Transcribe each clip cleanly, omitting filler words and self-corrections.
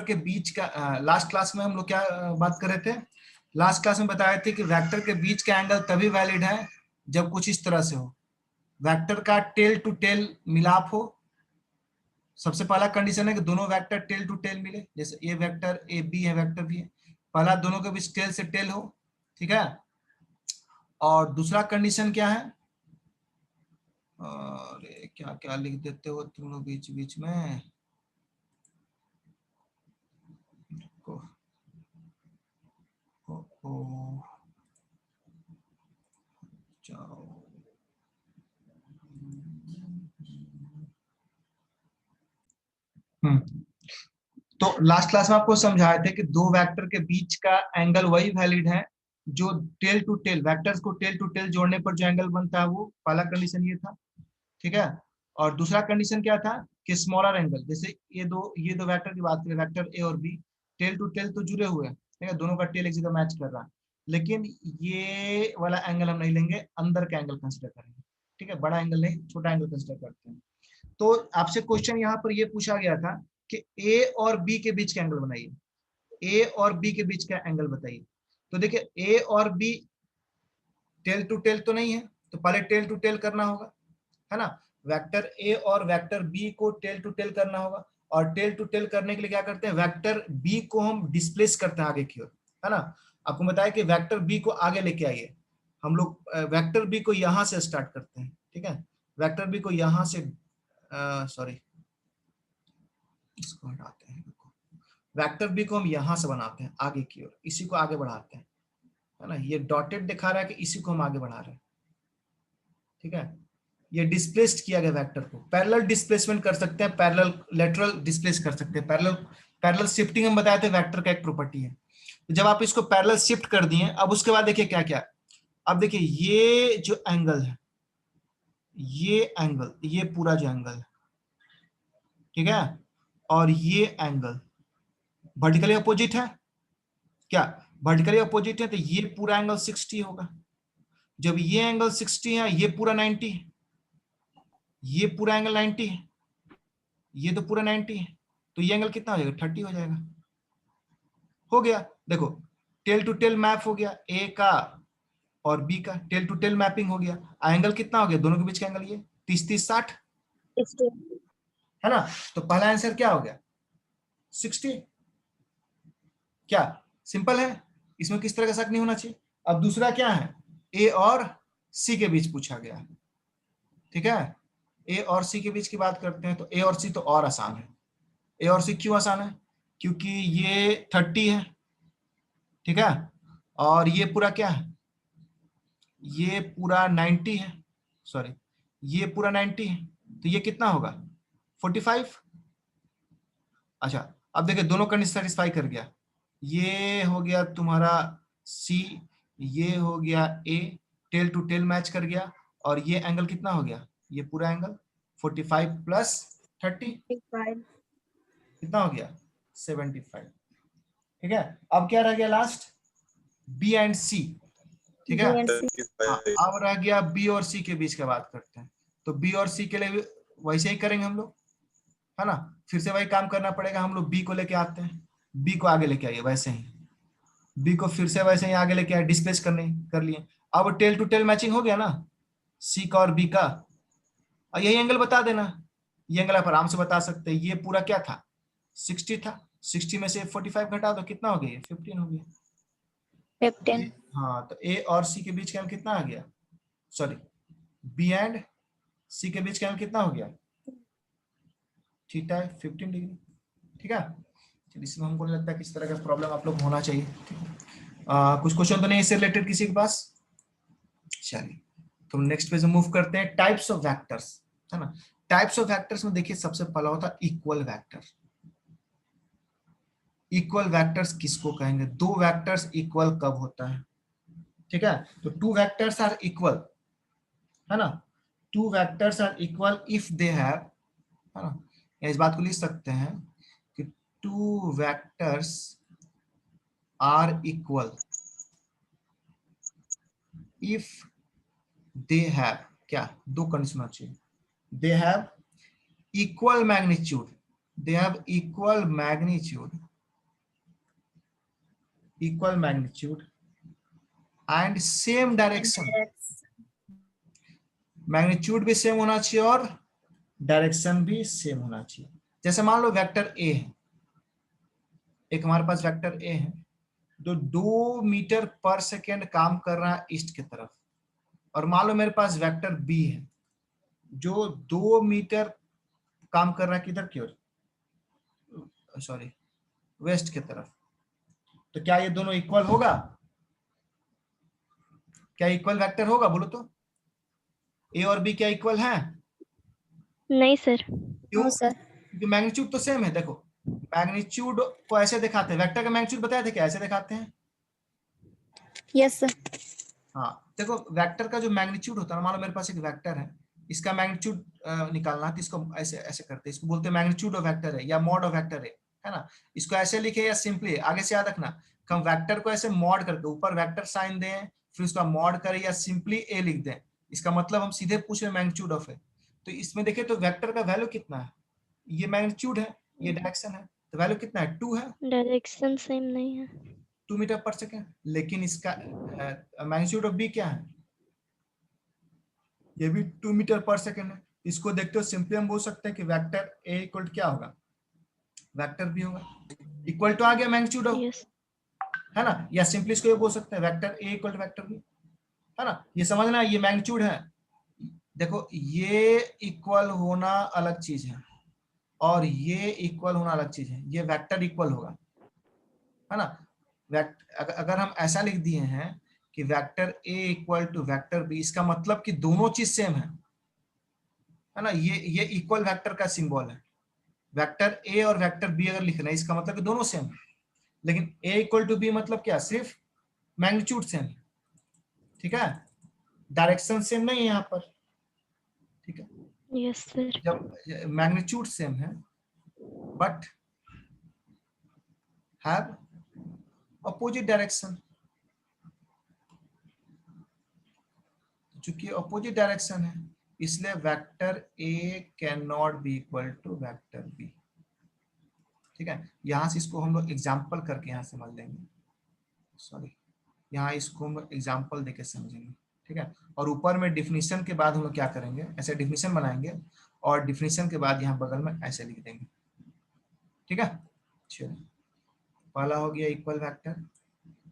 के बीच का last class में हम लोग क्या बात कर रहे थे? लास्ट क्लास में बताए थे कि वेक्टर के बीच का एंगल तभी वैलिड है जब कुछ इस तरह से हो, वेक्टर का टेल टू टेल मिलाप हो। सबसे पहला कंडीशन है कि दोनों वेक्टर टेल टू टेल मिले, जैसे ये वेक्टर ए बी है, वेक्टर बी है, पहला दोनों के बीच टेल से टेल हो, ठीक है। और दूसरा कंडीशन क्या है? अरे क्या क्या लिख देते हो तुम लोग बीच बीच में को, ओ, जाओ। तो लास्ट क्लास में आपको समझाए थे कि दो वेक्टर के बीच का एंगल वही वैलिड है जो टेल टू टेल, वेक्टर्स को टेल टू टेल जोड़ने पर जो एंगल बनता है, वो पहला कंडीशन ये था, ठीक है। और दूसरा कंडीशन क्या था कि स्मॉलर एंगल, जैसे ये दो वेक्टर की बात करें, वेक्टर ए और बी, टेल टू टेल तो जुड़े हुए हैं, ठीक है, दोनों का टेल एक जगह मैच कर रहा है, लेकिन ये वाला एंगल हम नहीं लेंगे, अंदर का एंगल कंसिडर करेंगे, ठीक है, बड़ा एंगल नहीं, छोटा एंगल कंसिडर करते हैं। तो आपसे क्वेश्चन यहाँ पर ये पूछा गया था कि ए और बी के बीच का एंगल बनाइए, ए और बी के बीच का एंगल बताइए। तो देखिए ए और बी टेल टू टेल तो नहीं है, तो पहले टेल टू टेल करना होगा, है ना। वेक्टर ए और वेक्टर बी को टेल टू टेल करना होगा, और टेल टू टेल करने के लिए क्या करते हैं, वेक्टर बी को हम डिस्प्लेस करते हैं आगे की ओर, है ना। आपको बताया कि वेक्टर बी को आगे लेके आइए, हम लोग वेक्टर बी को यहां से स्टार्ट करते हैं, ठीक है, वेक्टर बी को यहां से, सॉरी इसको हटाते हैं, वेक्टर बी को हम यहां से बनाते हैं आगे की ओर, इसी को आगे बढ़ाते हैं, है ना, ये डॉटेड दिखा रहा है कि इसी को हम आगे बढ़ा रहे हैं, ठीक है। ये डिस्प्लेस्ड किया गया वेक्टर को, पैरेलल डिस्प्लेसमेंट कर सकते हैं, पैरेलल लेटरल डिस्प्लेस कर सकते हैं, पैरेलल पैरेलल शिफ्टिंग हम बताए थे वेक्टर का एक प्रॉपर्टी है। तो जब आप इसको पैरेलल शिफ्ट कर दिए, अब उसके बाद देखिए क्या क्या, अब देखिए ये जो एंगल है, ये एंगल, ये पूरा जो एंगल है, ठीक है, और ये एंगल वर्टिकली अपोजिट है, क्या वर्टिकली अपोजिट है, तो ये पूरा एंगल 60 होगा। जब ये एंगल 60 है, ये पूरा 90 है, ये पूरा एंगल 90 है, ये तो पूरा 90 है, तो ये एंगल कितना हो जाएगा, 30 हो जाएगा। हो गया, देखो टेल टू टेल मैप हो गया ए का और बी का, टेल टू टेल मैपिंग हो गया, एंगल कितना हो गया दोनों के बीच का एंगल, ये 30-30-60 है ना। तो पहला आंसर क्या हो गया, 60। क्या सिंपल है, इसमें किस तरह का शक नहीं होना चाहिए। अब दूसरा क्या है, ए और सी के बीच पूछा गया है, ठीक है, ए और सी के बीच की बात करते हैं, तो ए और सी तो और आसान है। ए और सी क्यों आसान है, क्योंकि ये 30 है, ठीक है, और ये पूरा क्या है, ये पूरा 90 है, सॉरी ये पूरा 90 है, तो ये कितना होगा 45। अच्छा अब देखिए दोनों कंडीशन सेटिस्फाई कर गया, ये हो गया तुम्हारा सी, ये हो गया ए, टेल टू टेल मैच कर गया, और ये एंगल कितना हो गया, ये पूरा एंगल 45 प्लस 30 कितना हो गया 75, ठीक है। अब क्या रह गया लास्ट, बी एंड सी, ठीक है। अब रह गया बी और सी के बीच का बात करते हैं, तो बी और सी के लिए भी वैसे ही करेंगे हम लोग, है ना, फिर से वही काम करना पड़ेगा, हम लोग बी को लेके आते हैं, बी को आगे लेके आइए वैसे ही, बी को फिर से वैसे ही आगे लेके आए, डिस्प्लेस करने कर लिए, अब टेल टू टेल मैचिंग हो गया ना सी का और बी का, और यही एंगल बता देना, ये एंगल आप आराम से बता सकते हैं, ये पूरा क्या था 60 था, 60 में से 45 घटा दो कितना हो गया, 15 हो गया, 15। हाँ, तो ए और सी के बीच का एंगल कितना आ गया, सॉरी बी एंड सी के बीच का एंगल कितना हो गया, थीटा है 15 डिग्री, ठीक है। इसमें हमको नहीं लगता किस तरह का प्रॉब्लम आप लोग होना चाहिए, कुछ क्वेश्चन तो नहीं इससे रिलेटेड किसी के पास, चलिए तो नेक्स्ट पे से मूव करते हैं, टाइप्स ऑफ वेक्टर्स, है ना। टाइप्स ऑफ वेक्टर्स में देखिए सबसे पहला होता है इक्वल वेक्टर। इक्वल वेक्टर्स किसको कहेंगे, दो वेक्टर्स इक्वल कब होता है, ठीक है, तो टू वेक्टर्स आर इक्वल, है ना, two vectors are equal if they have, है ना, इस बात को लिख सकते हैं कि two vectors are equal if they have, क्या दो कंडीशन होना चाहिए, they have equal magnitude, they have equal magnitude equal magnitude and same direction. Magnitude भी सेम होना चाहिए और डायरेक्शन भी सेम होना चाहिए। जैसे मान लो वेक्टर ए है, एक हमारे पास वेक्टर ए है जो 2 मीटर पर सेकेंड काम कर रहा है ईस्ट की तरफ, और मान लो मेरे पास वेक्टर बी है जो 2 मीटर काम कर रहा है किधर की ओर, सॉरी वेस्ट की तरफ। तो क्या ये दोनों इक्वल होगा? क्या इक्वल वेक्टर होगा? बोलो तो। ए और बी क्या इक्वल है? नहीं सर। क्यों? क्योंकि मैग्नीट्यूड तो सेम है। देखो मैग्नीट्यूड को ऐसे दिखाते हैं, वेक्टर का मैग्नीट्यूड बताया था क्या ऐसे दिखाते हैं? Yes sir. हाँ देखो वेक्टर का जो मैग्नीट्यूड होता है, मान लो मेरे पास एक वेक्टर है, इसका मैग्नीट्यूड निकालना है तो इसको ऐसे ऐसे करते हैं, इसको बोलते हैं मैग्नीट्यूड ऑफ वेक्टर है या मॉड ऑफ वेक्टर है ना। इसको ऐसे लिखे या सिंपली आगे से याद रखना, हम वेक्टर को ऐसे मॉड करके ऊपर वेक्टर साइन दें, फिर उसका मॉड करें या सिंपली ए लिख दें, इसका मतलब हम सीधे पूछ रहे मैग्नीट्यूड ऑफ है। तो इसमें देखिए तो वेक्टर का वैल्यू कितना है, ये मैग्नीट्यूड है, ये डायरेक्शन है, तो वैल्यू कितना है? 2 है, डायरेक्शन सेम नहीं है। 2 मीटर पर सेकेंड। लेकिन इसका मैग्नीट्यूड ऑफ बी क्या है? ये भी 2 मीटर पर सेकेंड है। इसको देखते हो सिंपली हम बोल सकते हैं कि वेक्टर ए इक्वल टू क्या होगा? वेक्टर बी होगा। इक्वल टू आ गया मैग्नीट्यूड ऑफ, यस। है ना। या सिंपली इसको ये बोल सकते हैं vector A equal to vector B, है ना। ये समझना ये मैग्नीट्यूड है। देखो ये इक्वल होना अलग चीज है और ये इक्वल होना अलग चीज है। ये वेक्टर इक्वल होगा, है ना। अगर हम ऐसा लिख दिए हैं कि vector A equal to vector B, इसका मतलब कि दोनों चीज सेम है ना। ये इक्वल वेक्टर का सिंबल है। वेक्टर ए और वेक्टर बी अगर लिखना है इसका मतलब कि दोनों सेम है। लेकिन ए इक्वल टू बी मतलब क्या? सिर्फ मैग्नीट्यूड सेम है, ठीक है, डायरेक्शन सेम नहीं है यहाँ पर, ठीक है। Yes sir. जब मैग्नीट्यूड सेम है बट हैव अपोजिट डायरेक्शन, चूंकि अपोजिट डायरेक्शन है इसलिए vector A can not be equal to vector B, ठीक है। यहां से इसको हम लोग एग्जाम्पल करके यहाँ समझ लेंगे, सॉरी यहाँ इसको हम एग्जाम्पल देके समझेंगे, ठीक है। और ऊपर में डिफिनीशन के बाद हम लोग क्या करेंगे, ऐसे डिफिनीशन बनाएंगे और डिफिनीशन के बाद यहाँ बगल में ऐसे लिख देंगे, ठीक है। चलिए पहला हो गया इक्वल वेक्टर।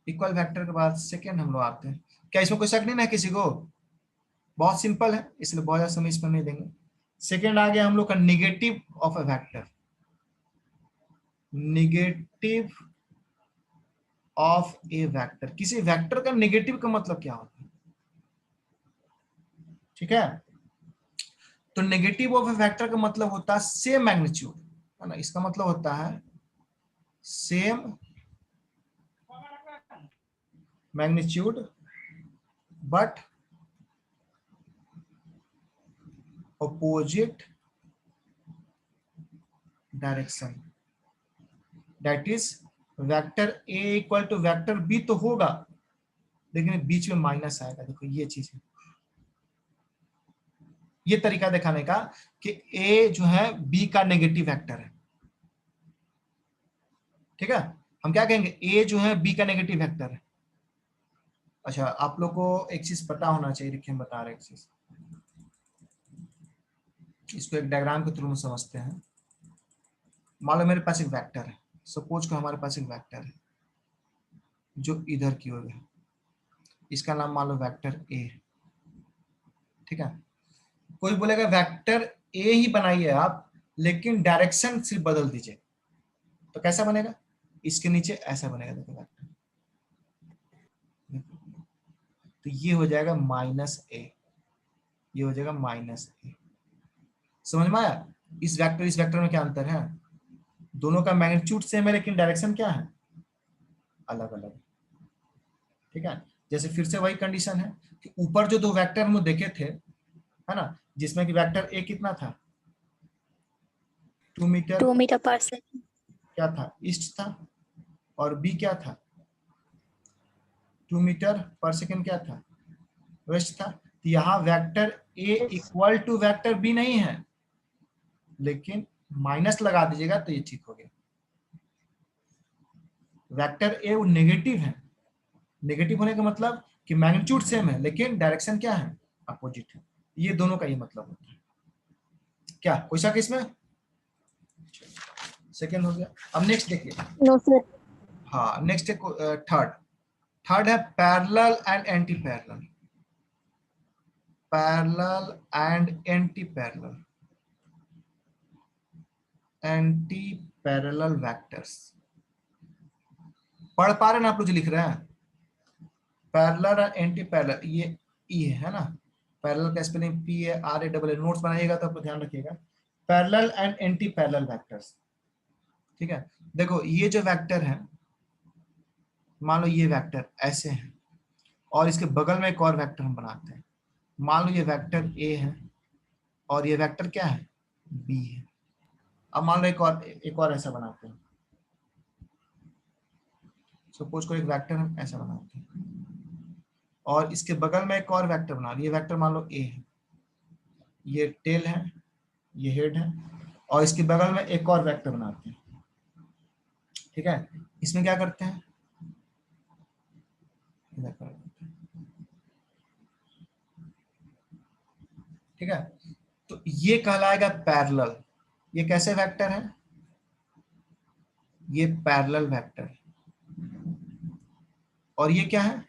इक्वल वेक्टर के बाद सेकेंड हम लोग आते हैं। क्या इसमें कोई शक नहीं ना किसी को? बहुत सिंपल है इसलिए बहुत ज्यादा समय इसमें नहीं देंगे। सेकेंड आ गया हम लोग का negative of a vector. Negative of A vector, किसी वेक्टर का नेगेटिव का मतलब क्या होता है, ठीक है। तो नेगेटिव ऑफ ए वेक्टर का मतलब होता है सेम मैग्नीट्यूड, है ना। इसका मतलब होता है same magnitude but opposite direction. That is vector A equal to vector B तो होगा लेकिन बीच में माइनस आएगा। देखो ये चीज है, ये तरीका दिखाने का कि ए जो है बी का नेगेटिव वेक्टर है, ठीक है। हम क्या कहेंगे, ए जो है बी का नेगेटिव वेक्टर है। अच्छा आप लोग को एक चीज पता होना चाहिए, देखिए हम बता रहे हैं एक चीज, इसको एक डायग्राम के थ्रू में समझते हैं। मान लो मेरे पास एक वेक्टर है, सपोज को हमारे पास एक वेक्टर है जो इधर की ओर है, इसका नाम मान लो वेक्टर ए है, ठीक है। कोई बोलेगा वेक्टर ए ही बनाइए आप लेकिन डायरेक्शन सिर्फ बदल दीजिए, तो कैसा बनेगा? इसके नीचे ऐसा बनेगा, देखो वेक्टर, तो ये हो जाएगा माइनस ए, ये हो जाएगा माइनस ए। समझ में आया? इस वेक्टर में क्या अंतर है? दोनों का मैग्नीट्यूड सेम है लेकिन डायरेक्शन क्या है? अलग अलग, ठीक है। जैसे फिर से वही कंडीशन है कि ऊपर जो दो वेक्टर हम देखे थे, है ना, जिसमें कि वेक्टर ए कितना था? 2 मीटर 2 मीटर पर सेकेंड। क्या था? ईस्ट था। और बी क्या था? 2 मीटर पर सेकेंड क्या था? वेस्ट था। तो यहाँ vector A equal to vector B नहीं है, लेकिन माइनस लगा दीजिएगा तो ये ठीक हो गया। वेक्टर ए वो नेगेटिव है, नेगेटिव होने का मतलब कि मैग्नीट्यूड सेम है लेकिन डायरेक्शन क्या है, अपोजिट है। ये दोनों का ये मतलब होता है। क्या कोई शक इसमें? सेकेंड हो गया। अब नेक्स्ट देखिए, नो सर। हाँ नेक्स्ट है थर्ड। थर्ड है parallel and anti parallel, parallel and anti parallel, anti parallel vectors. पढ़ पा रहे ना आप लोग जो लिख रहे हैं? पैरेलल और एंटी पैरेलल, ये ई है ना, पैरेलल का स्पेलिंग पी है R A double A, notes बनाइएगा तो आप ध्यान रखिएगा। Parallel and anti parallel vectors, ठीक है। देखो ये जो वेक्टर है, मान लो ये वेक्टर ऐसे है और इसके बगल में एक और वेक्टर हम बनाते हैं। मान लो ये वेक्टर ए है और ये वेक्टर क्या है, बी है। अब मान लो एक और ऐसा बनाते हैं। सपोज को एक वेक्टर हम ऐसा बनाते हैं और इसके बगल में एक और वेक्टर बना, ये वेक्टर मान लो ए है, ये टेल है, ये हेड है, और इसके बगल में एक और वेक्टर बनाते हैं, ठीक है। इसमें क्या करते हैं, ठीक है। तो ये कहलाएगा पैरेलल। ये कैसे वेक्टर है, ये पैरेलल वेक्टर, और ये क्या है,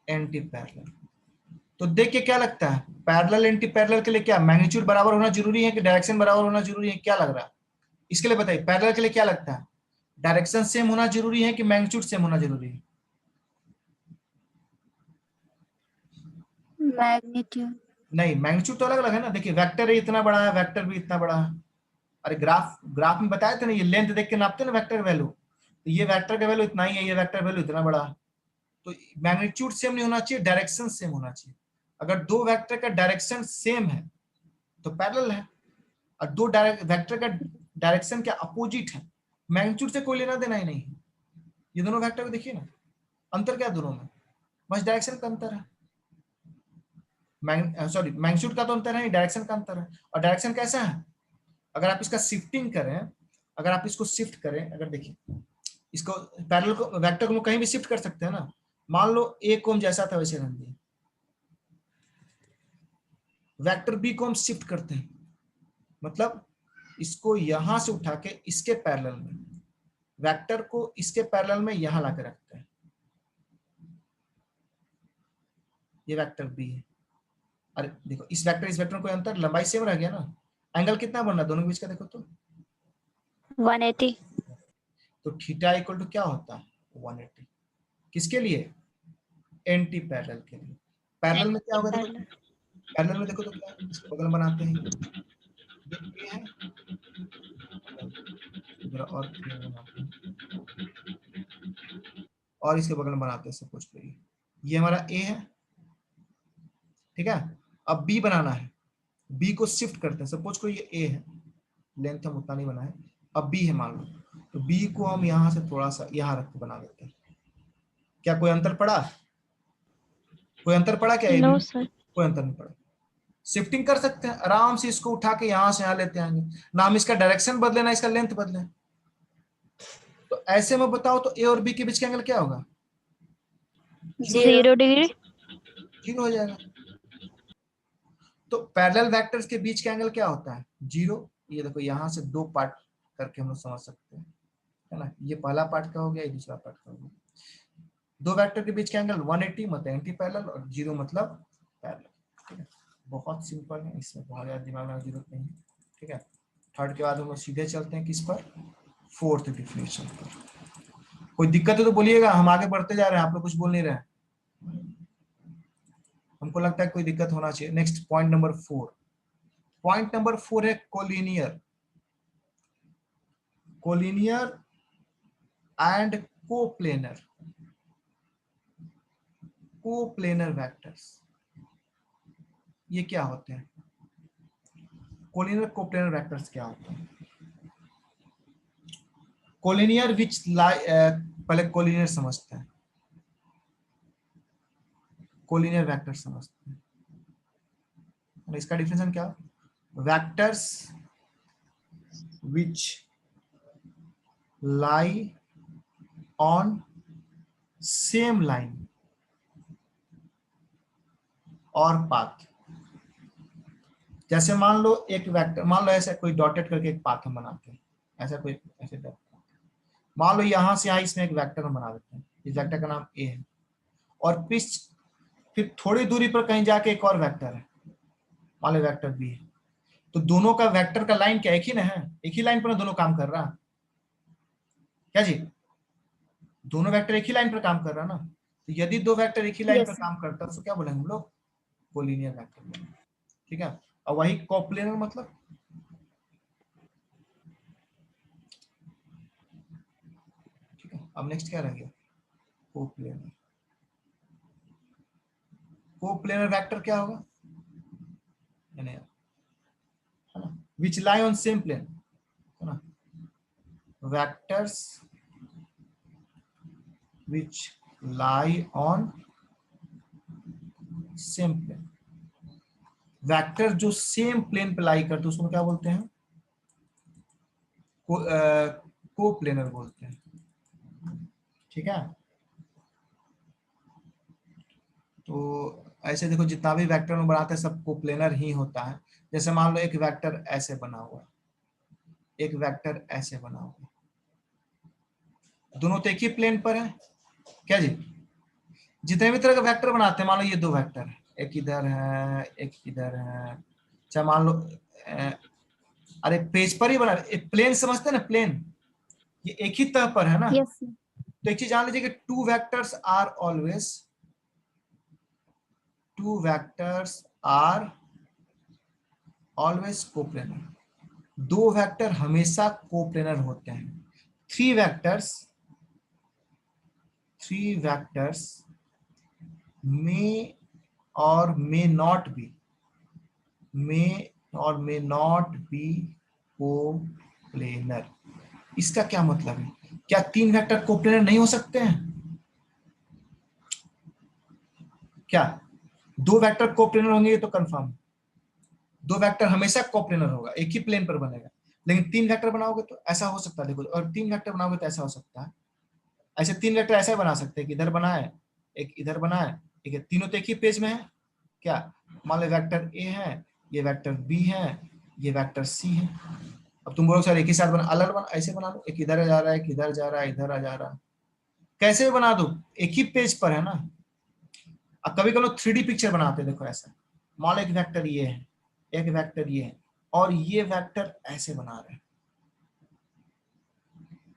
एंटी पैरेलल। तो देख के क्या लगता है, पैरेलल एंटी पैरेलल के लिए क्या मैग्नीट्यूड बराबर होना जरूरी है कि डायरेक्शन बराबर होना जरूरी है, क्या लग रहा है इसके लिए बताइए? पैरेलल के लिए क्या लगता है, डायरेक्शन सेम होना जरूरी है कि मैग्नीट्यूड सेम होना जरूरी है? मैग्नीट्यूड। नहीं, मैग्नीट्यूड तो अलग अलग है ना। देखिए वेक्टर इतना बड़ा है, वेक्टर भी इतना बड़ा है। अरे ग्राफ ग्राफ में बताए थे ना, ये लेंथ देख के नापते ना वेक्टर वैल्यू, तो ये वेक्टर का वैल्यू इतना ही है, ये वेक्टर वैल्यू इतना बड़ा है। तो मैग्नीट्यूड सेम नहीं होना चाहिए, डायरेक्शन सेम होना चाहिए। अगर दो वेक्टर का डायरेक्शन सेम है तो पैरेलल है, और दो वेक्टर का डायरेक्शन क्या अपोजिट है, मैग्नीट्यूड से कोई लेना देना ही नहीं है। ये दोनों वेक्टर को देखिए ना, अंतर क्या है दोनों में, बस डायरेक्शन का अंतर है। सॉरी मैग्नीट्यूड का तो अंतर है, डायरेक्शन का अंतर है। और डायरेक्शन कैसा है, अगर आप इसका शिफ्टिंग करें, अगर आप इसको शिफ्ट करें, अगर देखिए इसको पैरेलल को वेक्टर को कहीं भी शिफ्ट कर सकते हैं ना। मान लो ए को हम जैसा था वैसे रख दिए, वेक्टर बी को हम शिफ्ट करते हैं, मतलब इसको यहां से उठा के इसके पैरेलल में, वेक्टर को इसके पैरेलल में यहां लाके रखते हैं, ये वेक्टर बी है। अरे देखो इस वेक्टर इस वेक्टर में कोई अंतर, लंबाई सेम रह गया ना। एंगल कितना बन रहा है दोनों के बीच का, देखो तो 180। तो थीटा इक्वल टू क्या होता है, 180। किसके लिए, एंटी पैरेलल के लिए। पैरेलल में क्या होगा देखो, पैरेलल में देखो तो क्या है, इसके बगल में बनाते हैं, ये है इधर, और बनाते हैं और इसके बगल में बनाते हैं। सपोज करिए ये हमारा ए है, ठीक है। अब बी बनाना है, बी को शिफ्ट करते हैं। सपोज को ये ए है, लेंथ हम उतना नहीं बनाए, अब बी है मान लो, तो बी को हम यहाँ से थोड़ा सा यहाँ रख के बना देते हैं। क्या कोई अंतर पड़ा, कोई अंतर पड़ा क्या, नो सर। कोई अंतर नहीं पड़ा। शिफ्टिंग कर सकते हैं आराम से, इसको उठा के यहाँ से यहाँ लेते आएंगे ना, हम इसका डायरेक्शन बदले ना इसका लेंथ बदले। तो ऐसे में बताओ तो ए और बी के बीच का एंगल क्या होगा, 0 डिग्री। 0 हो जाएगा। तो पैरेलल वेक्टर्स के बीच का एंगल क्या होता है, 0। ये देखो यहाँ से दो पार्ट करके हम लोग समझ सकते हैं, है ना। ये पहला पार्ट का हो गया, ये दूसरा पार्ट का हो गया। दो वेक्टर के बीच का एंगल 180 मतलब एंटी पैरेलल, और 0 मतलब पैरेलल, ठीक है। बहुत सिंपल है, इसमें बहुत ज्यादा दिमाग लगाने की जरूरत नहीं है, ठीक है। थर्ड के बाद हम लोग सीधे चलते हैं किस पर, फोर्थ डिफिनेशन पर। कोई दिक्कत है तो बोलिएगा, हम आगे बढ़ते जा रहे हैं, आप लोग कुछ बोल नहीं रहे हैं, हमको लगता है कोई दिक्कत होना चाहिए। Next point number 4। Point number 4 है collinear, collinear and coplanar, coplanar vectors. ये क्या होते हैं, कोलिनियर कोप्लेनर वेक्टर्स क्या होते हैं? कोलिनियर विच पहले कोलिनियर समझते हैं, कोलिनियर वेक्टर समझते हैं। और इसका डिफिनेशन क्या, vectors which lie on same line और पाथ। जैसे मान लो एक वेक्टर, मान लो ऐसे कोई डॉटेड करके एक पाथ हम बनाते हैं, ऐसा कोई ऐसे मान लो यहां से यहाँ इसमें एक वेक्टर हम बना देते हैं, इस वेक्टर का नाम ए है, और फिर थोड़ी दूरी पर कहीं जाके एक और वेक्टर है, मान लो वेक्टर बी है। तो दोनों का वेक्टर का लाइन क्या एक ही ना है, एक ही लाइन पर दोनों काम कर रहा है क्या जी? दोनों वेक्टर एक ही लाइन पर काम कर रहा है ना। तो यदि दो वेक्टर एक ही लाइन पर Yes. काम करता है तो क्या बोलेंगे हम लोग? Collinear vector. ठीक है, और वही कोप्लेनर मतलब, ठीक है। अब नेक्स्ट क्या रह गया? कोप्लेनर। कोप्लेनर वेक्टर क्या होगा? है ना, which lie on same plane, है ना, vectors which lie on same plane. Vector जो सेम प्लेन पे लाई करते उसको क्या बोलते हैं? कोप्लेनर बोलते हैं। ठीक है, तो ऐसे देखो जितना भी वेक्टर में बनाते हैं सब कोप्लेनर ही होता है। जैसे मान लो एक वेक्टर ऐसे बना हुआ है, एक वेक्टर ऐसे बना हुआ है, दोनों तो एक ही प्लेन पर है क्या जी? जितने भी तरह का वेक्टर बनाते हैं, मान लो ये दो वेक्टर है, एक इधर है एक इधर है, चाहे मान लो अरे पेज पर ही बना, प्लेन समझते हैं ना, प्लेन ये एक ही तह पर है ना। Yes. तो एक चीज जान लीजिए कि two vectors are always coplanar. दो वेक्टर हमेशा कोप्लेनर होते हैं। थ्री वेक्टर्स मे और मे नॉट बी कोप्लेनर। इसका क्या मतलब है? क्या तीन वेक्टर कोप्लेनर नहीं हो सकते हैं? क्या दो वेक्टर कोप्लेनर होंगे? ये तो कंफर्म। दो वेक्टर हमेशा कोप्लेनर होगा, एक ही प्लेन पर बनेगा। लेकिन तीन वेक्टर बनाओगे तो ऐसा हो सकता है, देखो, और तीन वेक्टर बनाओगे तो ऐसा हो सकता है। ऐसे तीन वेक्टर ऐसा बना सकते हैं कि इधर बनाए, एक इधर बनाए, ठीक है, तीनों तो एक ही पेज में है क्या? मान लो वेक्टर ए है, ये वेक्टर बी है, ये वेक्टर सी है। अब तुम बोलो सर एक ही साथ बना, अलग बना, ऐसे बना लो, एक इधर जा रहा है, एक इधर जा रहा है, इधर आ जा रहा है, कैसे भी बना दो, एक ही पेज पर है ना। अब कभी कभी लोग 3D पिक्चर बनाते हैं, देखो ऐसा, मान लो एक वेक्टर ये है, एक वेक्टर ये है, और ये वेक्टर ऐसे बना रहे हैं,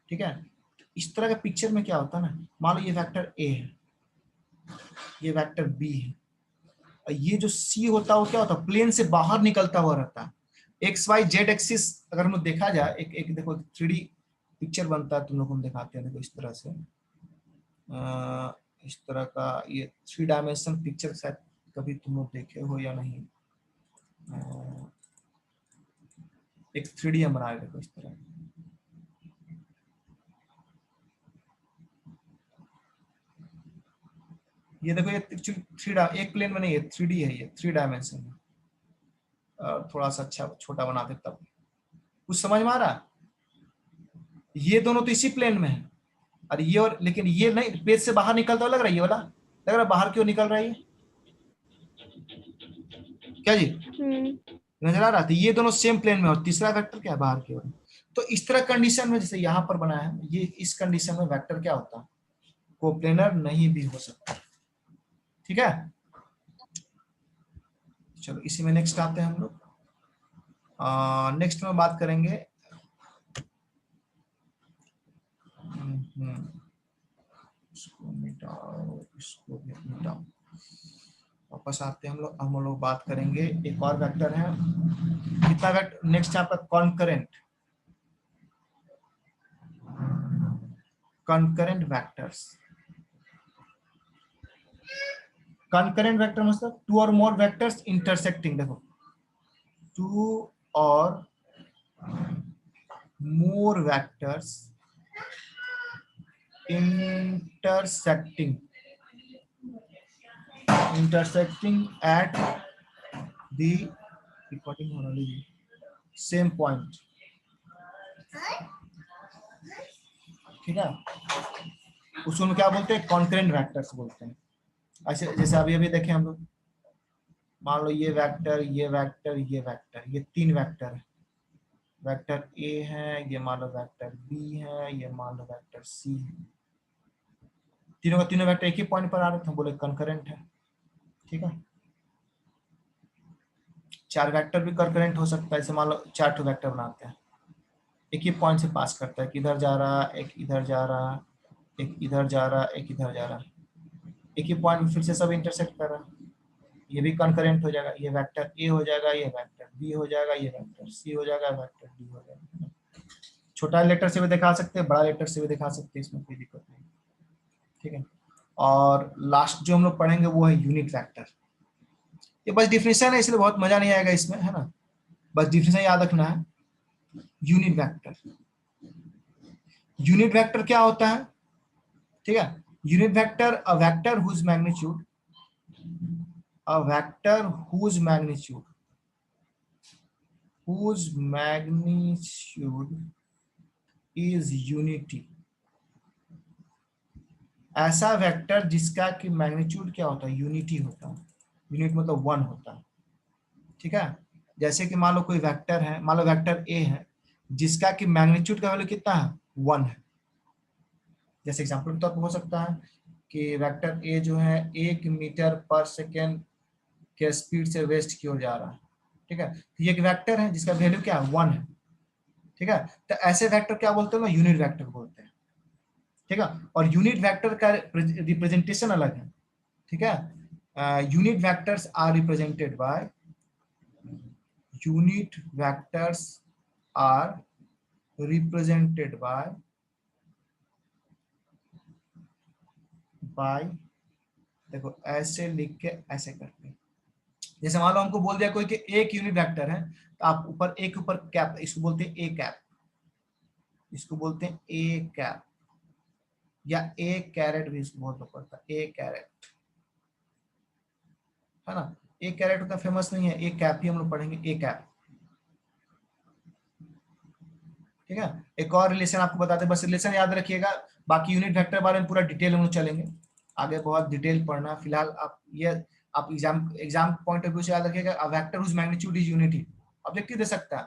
ठीक है। इस तरह के पिक्चर में क्या होता है ना, मान लो ये वेक्टर ए है, ये वेक्टर बी है, और ये जो सी होता है वो क्या होता है? प्लेन से बाहर निकलता हुआ रहता है। एक्स वाई जेड एक्सिस अगर हम लोग देखा जाए, एक देखो 3D पिक्चर बनता है, तुम लोग हम दिखाते हैं, देखो इस तरह से, इस तरह का ये 3 डायमेंशन पिक्चर शायद कभी तुम लोग देखे हो या नहीं। एक 3D हम बना रहे, देखो इस तरह, ये देखो, ये एक्चुअली एक प्लेन में नहीं है, 3D है, ये 3 डायमेंशन में। थोड़ा सा अच्छा छोटा बना दे तब कुछ समझ में आ रहा है। ये दोनों तो इसी प्लेन में है, और ये, और लेकिन ये नहीं पेज से बाहर निकलता हुआ लग रहा है, ये वाला लग रहा है बाहर क्यों निकल रहा है ये, क्या जी? नजर आ रहा था? ये दोनों सेम प्लेन में, और तीसरा वेक्टर क्या है? बाहर की ओर। तो इस तरह कंडीशन में जैसे यहाँ पर बनाया है, ये इस कंडीशन में वेक्टर क्या होता है? कोप्लेनर नहीं भी हो सकता। ठीक है, चलो इसी में नेक्स्ट आते हैं हम लोग। नेक्स्ट में बात करेंगे, इसको मिटाओ, इसको भी मिटाओ, वापस आते हैं हम लोग बात करेंगे, एक और वेक्टर है, कितना वेक्टर नेक्स्ट आपका? Concurrent vectors. कॉन्करेंट वेक्टर मतलब टू और मोर वेक्टर्स इंटरसेक्टिंग, देखो, टू और मोर vectors intersecting at the recording same point। ठीक है, उसको क्या बोलते हैं, कॉन्करेंट वेक्टर्स बोलते हैं। ऐसे जैसे अभी अभी देखें हम लोग, मान लो ये वेक्टर, ये वेक्टर, ये वेक्टर, ये 3 वेक्टर है। वेक्टर ए है, ये मान लो वेक्टर बी है, ये मान लो वेक्टर सी है। तीनों का तीनों वेक्टर एक ही पॉइंट पर आ रहे थे, बोले कंकरेंट है। ठीक है, 4 वेक्टर भी कंकरेंट हो सकता है। जैसे मान लो 4 ठो वेक्टर बनाते हैं, एक ही पॉइंट से पास करता है, किधर जा रहा, एक इधर जा रहा, एक इधर जा रहा, एक इधर जा रहा, एक ही पॉइंट में फिर से सब इंटरसेक्ट कर रहा, ये भी कंकरेंट हो जाएगा। ये वेक्टर ए हो जाएगा, ये वेक्टर बी हो जाएगा, ये वेक्टर सी हो जाएगा, वेक्टर डी हो जाएगा। छोटा लेटर से भी दिखा सकते हैं, बड़ा लेटर से भी दिखा सकते हैं, इसमें कोई दिक्कत नहीं। ठीक है, और लास्ट जो हम लोग पढ़ेंगे वो है यूनिट वेक्टर। ये बस डिफिनेशन है, इसलिए बहुत मजा नहीं आएगा इसमें, है ना। बस डिफिनेशन याद रखना है। यूनिट वेक्टर, यूनिट वेक्टर क्या होता है? ठीक है, unit vector, a vector whose magnitude, a vector whose magnitude is unity। ऐसा वेक्टर जिसका कि मैग्नीट्यूड क्या होता है, यूनिटी होता है। यूनिट मतलब 1 होता है। ठीक है, जैसे कि मान लो कोई वेक्टर है, मान लो वेक्टर ए है, जिसका कि मैग्नीट्यूड का वैल्यू कितना है, 1 है। जैसे एग्जांपल के तौर पर हो सकता है कि वेक्टर ए जो है 1 मीटर पर सेकेंड के स्पीड से वेस्ट की ओर जा रहा है। ठीक है, तो ये एक वेक्टर है जिसका वैल्यू क्या है, 1 है। ठीक है, तो ऐसे वेक्टर क्या बोलते हैं ना, यूनिट वेक्टर बोलते हैं। ठीक है, और यूनिट वेक्टर का रिप्रेजेंटेशन अलग है। ठीक है, unit vectors are represented by, unit vectors are represented by देखो ऐसे लिख के ऐसे करके, जैसे मान लो हमको बोल दिया कोई कि एक यूनिट वेक्टर है, तो आप ऊपर एक ऊपर कैप, इसको बोलते हैं ए कैप, इसको बोलते हैं ए कैप, या ए कैरेट भी इसको बहुत लोग पढ़ता है, ए कैरेट, है ना। ए कैरेट उतना फेमस नहीं है, ए कैप ही हम लोग पढ़ेंगे, ए कैप। ठीक है, एक और रिलेशन आपको बताते हैं, बस रिलेशन याद रखिएगा, बाकी यूनिट वेक्टर बारे में पूरा डिटेल हम लोग चलेंगे, आगे बहुत डिटेल पढ़ना। फिलहाल आप ये, आप एग्जाम पॉइंट ऑफ व्यू से याद रखिएगा, a vector whose magnitude is unity. Objective दे सकता है,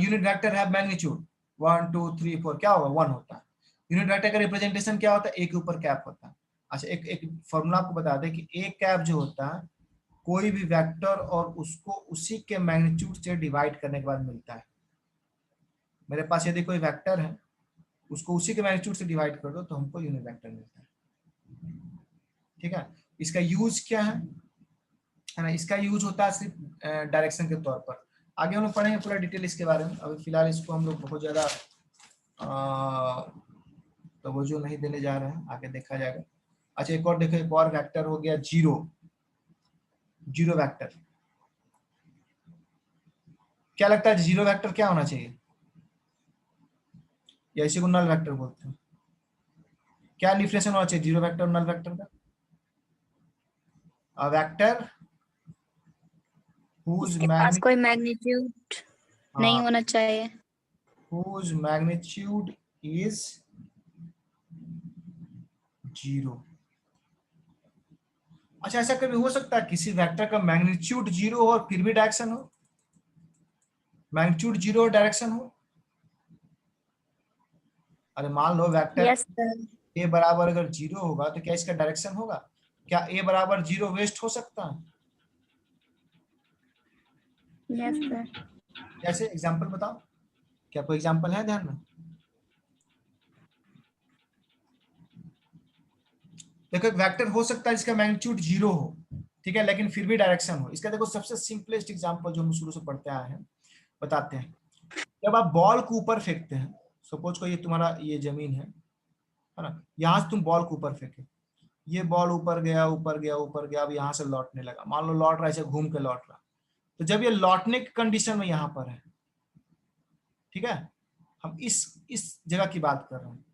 यूनिट वेक्टर है मैग्नीट्यूड 1 2 3 4, क्या होगा, 1 होता है। यूनिट वेक्टर का रिप्रेजेंटेशन क्या होता है, ए के ऊपर कैप होता है। अच्छा, एक फॉर्मूला आपको बता दें कि ए कैप जो होता है, कोई भी वेक्टर और उसको उसी के मैग्नीट्यूड से डिवाइड करने के बाद मिलता है। मेरे पास यदि कोई वेक्टर है, उसको उसी के मैग्नीट्यूड से डिवाइड कर दो तो हमको यूनिट वेक्टर मिलता है। ठीक है, इसका यूज क्या है ना, इसका यूज होता है सिर्फ डायरेक्शन के तौर पर। आगे हम लोग पढ़ेंगे पूरा डिटेल इसके बारे में, अभी फिलहाल इसको हम लोग बहुत ज्यादा तवज्जो नहीं देने जा रहे हैं, आगे देखा जाएगा। अच्छा, एक और देखो, एक और वेक्टर हो गया जीरो, जीरो वेक्टर। क्या लगता है जीरो वेक्टर क्या होना चाहिए, या इसी को नल वेक्टर बोलते हैं? क्या डिफरेंशिएशन होना चाहिए जीरो वेक्टर और नल वेक्टर का? अ वेक्टर whose इसके पास कोई मैग्नीट्यूड नहीं हाँ, होना चाहिए। whose magnitude is zero. अच्छा, ऐसा कभी हो सकता है किसी वेक्टर का मैग्नीट्यूड जीरो हो और फिर भी डायरेक्शन हो, मैग्नीट्यूड जीरो और डायरेक्शन हो? अरे मान लो वेक्टर यस सर। ए बराबर अगर जीरो होगा तो क्या इसका डायरेक्शन होगा? क्या ए बराबर जीरो वेस्ट हो सकता है? Yes sir. कैसे, एग्जांपल बताओ, क्या कोई एग्जांपल है ध्यान में? देखो, एक वेक्टर हो सकता है जिसका मैग्नीट्यूड जीरो हो, ठीक है, लेकिन फिर भी डायरेक्शन हो। इसका देखो सबसे सिंपलेस्ट एग्जांपल जो हम शुरू से पढ़ते आए हैं, बताते हैं। जब आप बॉल को ऊपर फेंकते हैं, सपोज को ये तुम्हारा ये जमीन है ना, यहाँ से तुम बॉल को ऊपर फेंके, ये बॉल ऊपर गया ऊपर गया ऊपर गया, अब यहाँ से लौटने लगा, मान लो लौट रहा है, ऐसे घूम के लौट रहा, तो जब ये लौटने की कंडीशन में यहाँ पर है, ठीक है, हम इस जगह की बात कर रहे हैं।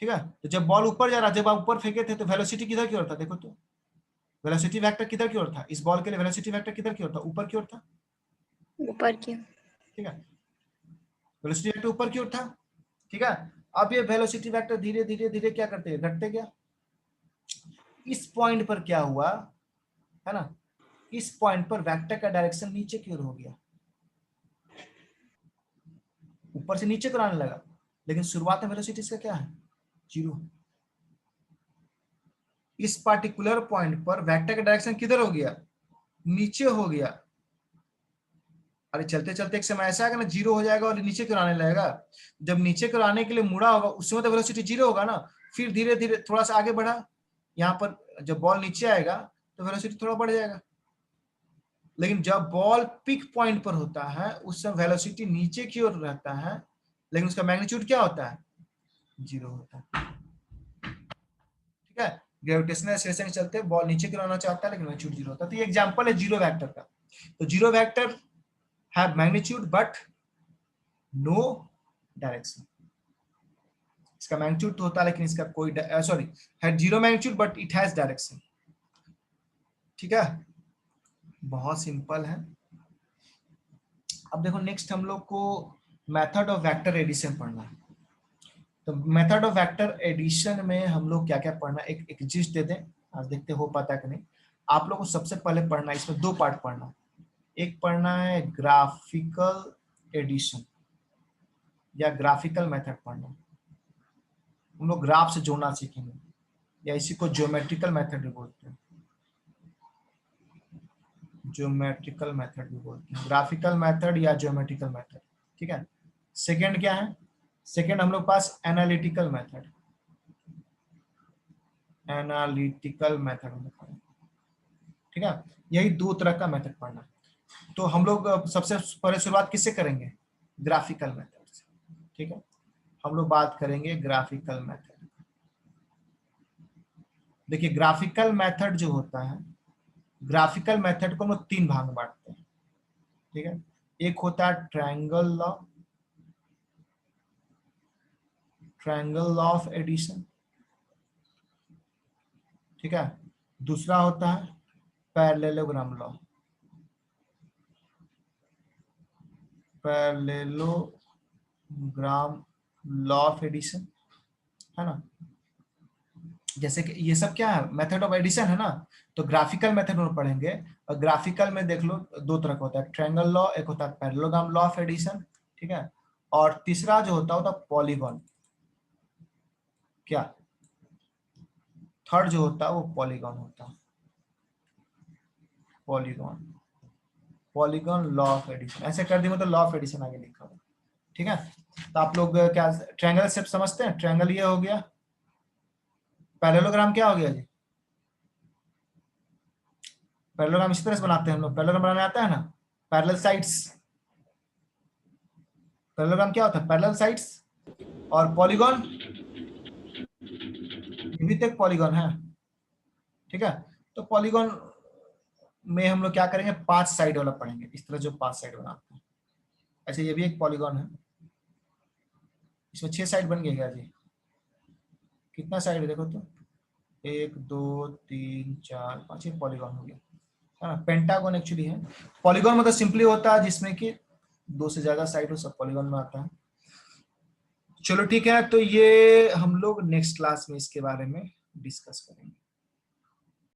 ठीक है, तो जब बॉल ऊपर जा रहा, जब आप ऊपर फेंके थे तो वेलोसिटी किधर की ओर था, देखो तो वेलोसिटी वेक्टर किधर की ओर था, इस बॉल के लिए वेलोसिटी वेक्टर किधर की ओर था, ऊपर की ओर था। ऊपर की। ठीक है, वेलोसिटी वेक्टर ऊपर की ओर था। ठीक है, अब ये वेलोसिटी वेक्टर धीरे धीरे धीरे क्या करते हैं, घटते गया। इस पॉइंट पर क्या हुआ है ना, इस पॉइंट पर वेक्टर का डायरेक्शन नीचे की ओर हो गया, ऊपर से नीचे को आने लगा, लेकिन शुरुआत में वेलोसिटी इसका क्या है, 0। इस पार्टिकुलर पॉइंट पर वेक्टर का डायरेक्शन किधर हो गया, नीचे हो गया। अरे चलते चलते एक समय ऐसा आएगा ना 0 हो जाएगा और नीचे की ओर आने लगेगा। जब नीचे की ओर आने के लिए मुड़ा होगा उस समय तो वेलोसिटी 0 होगा ना, फिर धीरे धीरे थोड़ा सा आगे बढ़ा, यहाँ पर जब बॉल नीचे आएगा तो वेलोसिटी थोड़ा बढ़ जाएगा। लेकिन जब बॉल पिक पॉइंट पर होता है उस समय वेलोसिटी नीचे की ओर रहता है, लेकिन उसका मैग्नीट्यूड क्या होता है, 0 होता है। ठीक है, ग्रेविटेशनल एक्सेलरेशन के चलते बॉल नीचे की ओर आना चाहता है लेकिन मैग्नीट्यूड 0 होता है। तो ये एग्जांपल है जीरो वेक्टर का। तो zero vector have magnitude but no direction. इसका मैग्नीट्यूड तो होता है लेकिन इसका कोई सॉरी है zero magnitude but it has direction. ठीक है, बहुत सिंपल है। अब देखो नेक्स्ट हम लोग को मेथड ऑफ वेक्टर एडिशन पढ़ना है। तो मेथड ऑफ वेक्टर एडिशन में हम लोग क्या क्या पढ़ना है, एक जिस्ट दे दें, आज देखते हो पाता है कि नहीं। आप लोग को सबसे पहले पढ़ना है, इसमें 2 पार्ट पढ़ना है। एक पढ़ना है ग्राफिकल एडिशन या ग्राफिकल मेथड पढ़ना है। हम लोग ग्राफ से जोड़ना सीखेंगे, या इसी को ज्योमेट्रिकल मेथड भी बोलते हैं, ज्योमेट्रिकल मेथड भी बोलते हैं, ग्राफिकल मेथड या ज्योमेट्रिकल मेथड। ठीक है, सेकंड क्या है, सेकंड हम लोग पास एनालिटिकल मेथड, एनालिटिकल मेथड। ठीक है, यही 2 तरह का मेथड पढ़ना है। तो हम लोग सबसे पहले शुरुआत किससे करेंगे, ग्राफिकल मेथड से। ठीक है, हम लोग बात करेंगे ग्राफिकल मेथड। देखिए ग्राफिकल मेथड जो होता है, ग्राफिकल मेथड को हम लोग 3 भाग में बांटते हैं। ठीक है, एक होता है triangle law, triangle law of addition. ठीक है, दूसरा होता है parallelogram law, parallelogram law of addition, है ना। जैसे कि ये सब क्या है, मेथड ऑफ एडिशन है ना। तो ग्राफिकल मेथड में पढ़ेंगे, और ग्राफिकल में देख लो 2 तरह का होता है, ट्रायंगल लॉ, एक होता है पैरेललोग्राम लॉ ऑफ एडिशन। ठीक है, और तीसरा जो होता है पॉलीगॉन, क्या थर्ड जो होता है वो पॉलीगॉन होता है, polygon, polygon law of addition. ऐसे कर दिए मतलब लॉ ऑफ एडिशन आगे लिखा हुआ। ठीक है, तो आप लोग क्या ट्रायंगल शेप समझते हैं, ट्रायंगल ये हो गया, पैरेललोग्राम क्या हो गया जी, पैरेललोग्राम इसी तरह से बनाते हैं हम लोग, पैरेललोग्राम बनाने आता है ना, पैरेलल साइड्स। पैरेललोग्राम क्या होता है, पैरेलल साइड्स। और पॉलीगॉन, ये भी तो एक पॉलीगॉन है। ठीक है, तो पॉलीगॉन में हम लोग क्या करेंगे, 5 साइड वाला पढ़ेंगे, इस तरह जो 5 साइड बनाते हैं। अच्छा ये भी एक पॉलीगॉन है, इसमें 6 साइड बन गए क्या जी, कितना साइड है देखो तो, 1 2 3 4 5, एक पॉलीगॉन हो गया, है ना। पेंटागन एक्चुअली है, पॉलीगॉन मतलब सिंपली होता है जिसमें कि 2 से ज्यादा साइड हो, सब पॉलीगॉन में आता है। चलो ठीक है, तो ये हम लोग नेक्स्ट क्लास में इसके बारे में डिस्कस करेंगे।